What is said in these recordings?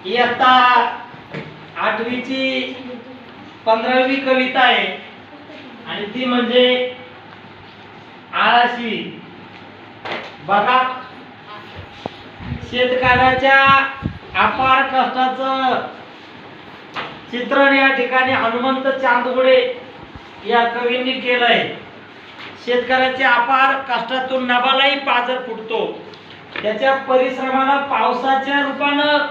इयत्ता 8वीची 15वी कविता आहे आणि ती म्हणजे आळशी. बघा, शेतकऱ्याच्या अपार कष्टाचं चित्रण या ठिकाणी हनुमंत चांदगुडे या कवींनी केलंय. शेतकऱ्याच्या अपार कष्टातून नभालाही पाजर फुटतो, त्याच्या परिश्रमाला पावसाच्या रूपानं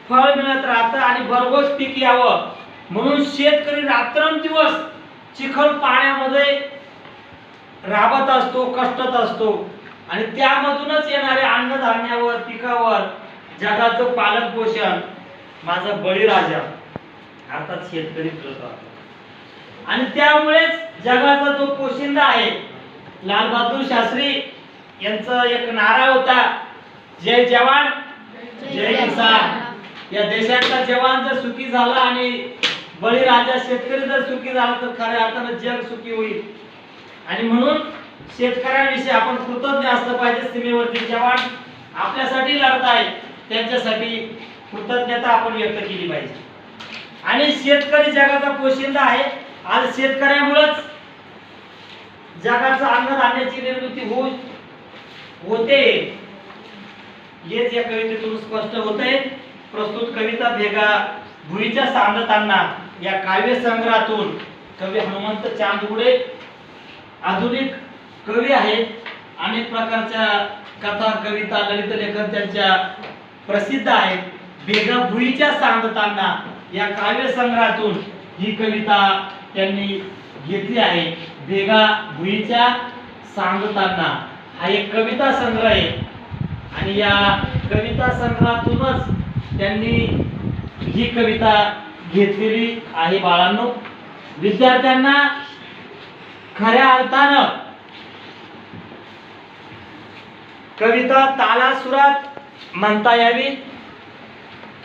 फळ मिळत राहतं आणि भरघोस पीक यावं म्हणून शेतकरी रात्रंदिवस चिखल पाण्यामध्ये राबत असतो, कष्टत असतो आणि त्यामधूनच येणाऱ्या अन्नधान्यावर, पिकावर जगाचं पालन पोषण माझा बळीराजा अर्थात शेतकरी करत राहतो. आणि त्यामुळेच जगाचा जो पोशिंदा आहे, लाल बहादूर शास्त्री यांचा एक नारा होता, जय जवान जय किसान. या देशाचा जवान जर सुखी झाला आणि बळीराजा शेतकरी जर सुखी झाला तर खऱ्या अर्थानं जग सुखी होईल. आणि म्हणून शेतकऱ्यांविषयी आपण कृतज्ञ असलं पाहिजे. सीमेवरती जवान आपल्यासाठी लढतायत, त्यांच्यासाठी कृतज्ञता आपण व्यक्त केली पाहिजे. आणि शेतकरी जगाचा पोशिंदा आहे. आज शेतकऱ्यामुळेच जगाचं अन्नधान्याची निर्मिती होते, हेच या कवितेतून स्पष्ट होते. प्रस्तुत कविता भेगा भुईच्या सांडताना या काव्य संग्रहातून कवी हनुमंत चांदगुडे आधुनिक कवी आहेत. अनेक प्रकारच्या कथा, कविता, ललित लेखन त्यांच्या प्रसिद्ध आहेत. भेगा भुईच्या सांडताना या काव्य संग्रहातून ही कविता त्यांनी घेतली आहे. भेगा भुईच्या सांडताना हा एक कविता संग्रह आहे आणि या कविता संग्रहातूनच त्यांनी ही कविता घेतलेली आहे. बाळांनो, विद्यार्थ्यांना खऱ्या अर्थानं कविता तालासुरात म्हणता यावी.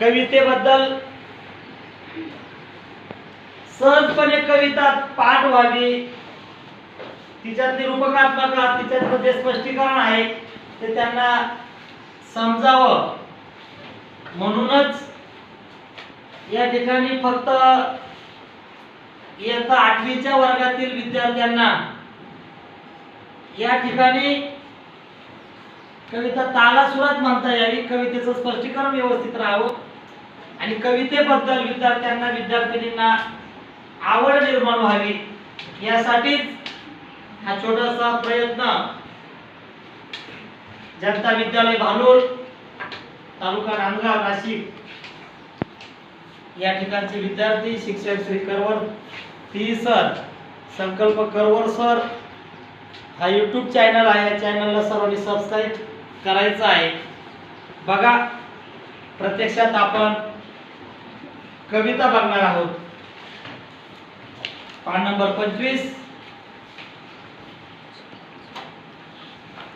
कवितेबद्दल सहजपणे कविता पाठ व्हावी, तिच्यातली रूपकात्मकता, तिच्यातलं जे स्पष्टीकरण आहे ते त्यांना समजावं म्हणूनच या ठिकाणी फक्त इयत्ता 8वीच्या वर्गातील विद्यार्थ्यांना या ठिकाणी कविता तालासुरात म्हणता यावी, कवितेचं स्पष्टीकरण व्यवस्थित राहावं आणि कवितेबद्दल विद्यार्थ्यांना, विद्यार्थिनींना आवड निर्माण व्हावी, यासाठीच हा छोटासा प्रयत्न जनता विद्यालय भानोर, तालुका नांदगाव, नाशिक या ठिकाणचे विद्यार्थी, शिक्षक श्री करवर पी सर, संकल्प करवर सर हा YouTube चॅनल आहे. या चॅनलला सर्वांनी सबस्क्राईब करायचं आहे. बघा, प्रत्यक्षात आपण कविता बघणार आहोत. पान नंबर 25,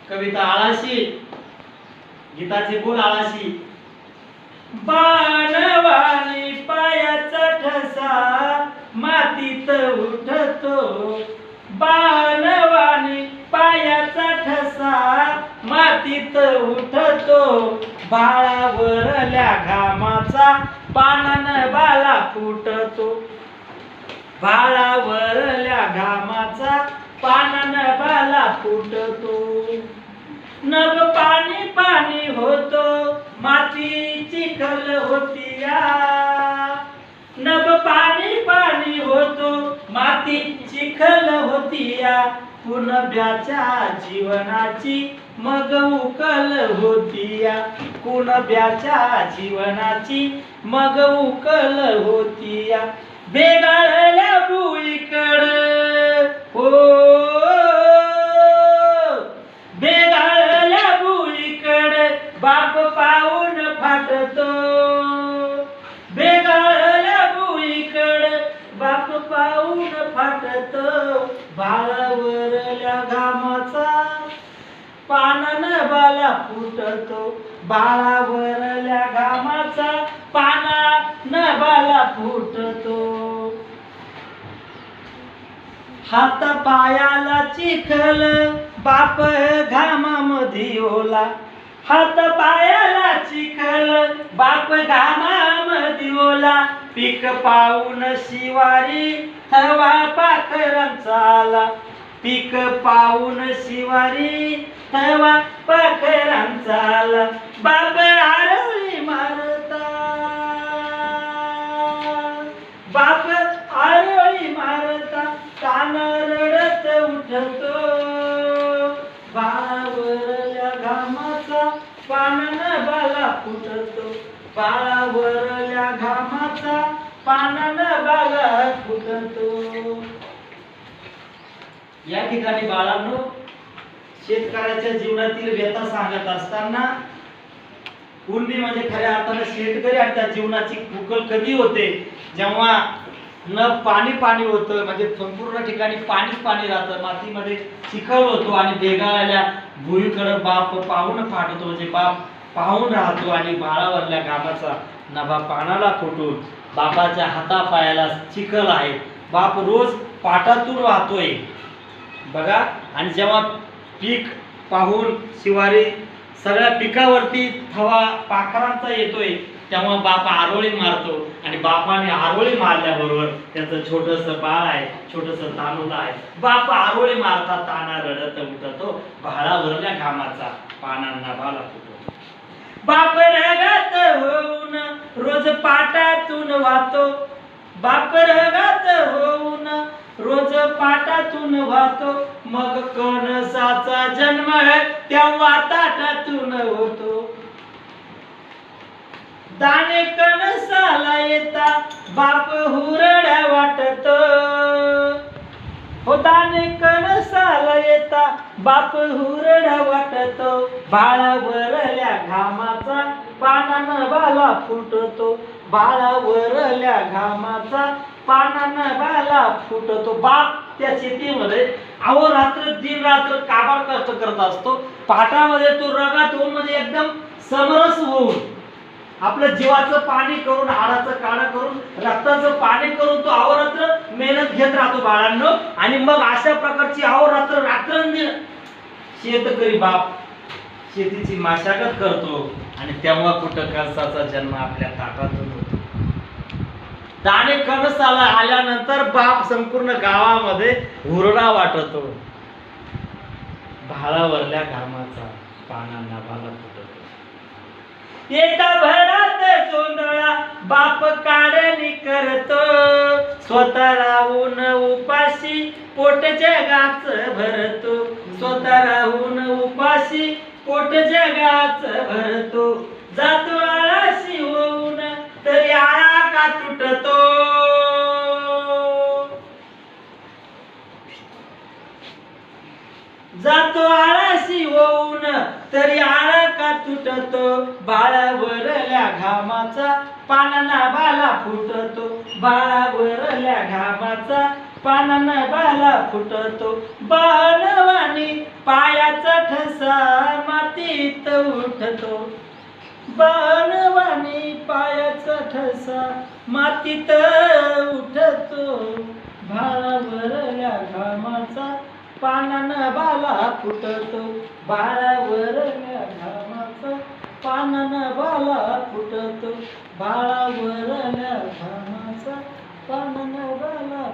कविता आळशी. गीताचे बोल आळशी. बाणवाणी पायाचा ठसा मातीत उठतो, बाणवाणी पायाचा ठसा मातीत उठतो, बाळावरल्या घामाचा पानानं बाला फुटतो, बाळावरल्या घामाचा पानानं बाला फुटतो, नभ पाणी पाणी होतो माती चिखल होतीया, नभ पाणी पाणी होतो माती चिखल होतीया, कुणब्याच्या जीवनाची मग उकल होतीया, कुणब्याच्या जीवनाची मग उकल होतीया, भेगाळल्या भुईकड हो, भेगाळल्या भुईकड बाप पाऊन फाटतो, भेगाळल्या भुईकड बाप पाऊन फाटतो, बाळावरल्या घामाचा पानानं बाला फुटतो, बाळावरल्या घामाचा पानानं बाला फुटतो, हात पायाला चिखल बाप घामामध्ये ओला, हात पायाला चिखल बाप घामा ओला पीक पाऊन शिवारी थवा पाखरांचा आला पीक पाऊन शिवारी थवा पाखरांचा आला बाप आरोळी मारता बाप आरोळी मारता तान रडत उठतो बाळावरल्या घामाचा पानानं बाला फुटतो बाळावरल्या घामाचा पानानं बाला फुटतो. या ठिकाणी बाळांनो शेतकऱ्याच्या जीवनातील व्यथा सांगत असताना पूर्णी म्हणजे खऱ्या अर्थाने शेतकरी आणि त्या जीवनाची कुकल कधी होते जेव्हा न पाणी होतं म्हणजे संपूर्ण ठिकाणी पाणी राहतं मातीमध्ये चिखल होतो आणि भेगाळलेल्या भुईकडे बाप पाहून फाटतो म्हणजे बाप पाहून राहतो आणि बाळावरल्या घामाचा नभा पानाला फुटून बापाच्या हातापायाला चिखल आहे बाप रोज पाटातून वाहतोय बघा आणि जेव्हा पीक पाहून शिवारी सगळ्या पिकावरती थवा पाखरांचा येतोय तेव्हा बाप आरोळी मारतो आणि बापाने आरोळी मारल्याबरोबर त्याचं छोटस बाळ आहे छोटस तानुला आहे बाप आरोळी मारता ताना रडत उठतो भाळावरल्या घामाचा पानांना बाला फुटतो बाप रगात होऊन रोज पाटातून वाहतो बाप रगात होऊन रोज पाटातून वाहतो मग कणसाचा जन्म तेव्हा ताटातून होतो दाणे कणसाला येता बाप हुरड्या वाटतो हो दाणे कणसाला येता बाप हुरड्या वाटतो बाळावरल्या घामाचा पानानं बाला फुटतो बाळावरल्या घामाचा पानानं बाला फुटतो बाप त्या शेतीमध्ये अहोरात्र दिन रात्र काबाड कष्ट करत असतो पाटामध्ये तो रगात होऊन म्हणजे एकदम समरस होऊन आपलं जीवाचं पाणी करून हाडाचं काढा करून रक्ताचं पाणी करून तो अहोरात्र मेहनत घेत राहतो बाळांनो आणि मग अशा प्रकारची अहोरात्र रात्रंदिन शेतकरी बाप शेतीची मशागत करतो आणि तेव्हा कुठं कणसाचा जन्म आपल्या ताटातून होतो दाणे कणसाला आल्यानंतर बाप संपूर्ण गावामध्ये हुरडा वाटतो भाळावरल्या घामाचा पानांना बाला फुटतो येता भरात सोंदळा बाप काढणी करतो स्वतः राहून उपाशी पोट जगाच भरतो स्वतः राहून उपाशी पोट जगाच भरतो जातो आळाशी होऊन तरी आळा का तुटतो जातो आळाशी होऊन तरी आळा का तुटतो बाळावरल्या घामाचा पानांना बाला फुटतो बाळावरल्या घामाचा पानांना बाला फुटतो बाणवानी पायाचा ठसा मातीत उठतो बाणवानी पायाचा ठसा मातीत उठतो बाळावरल्या घामाचा पानांना बाला फुटतो बाळावरल्या घामाचा पानांना बाला फुटतो बाळावरल्या घामाचा पानांना बाला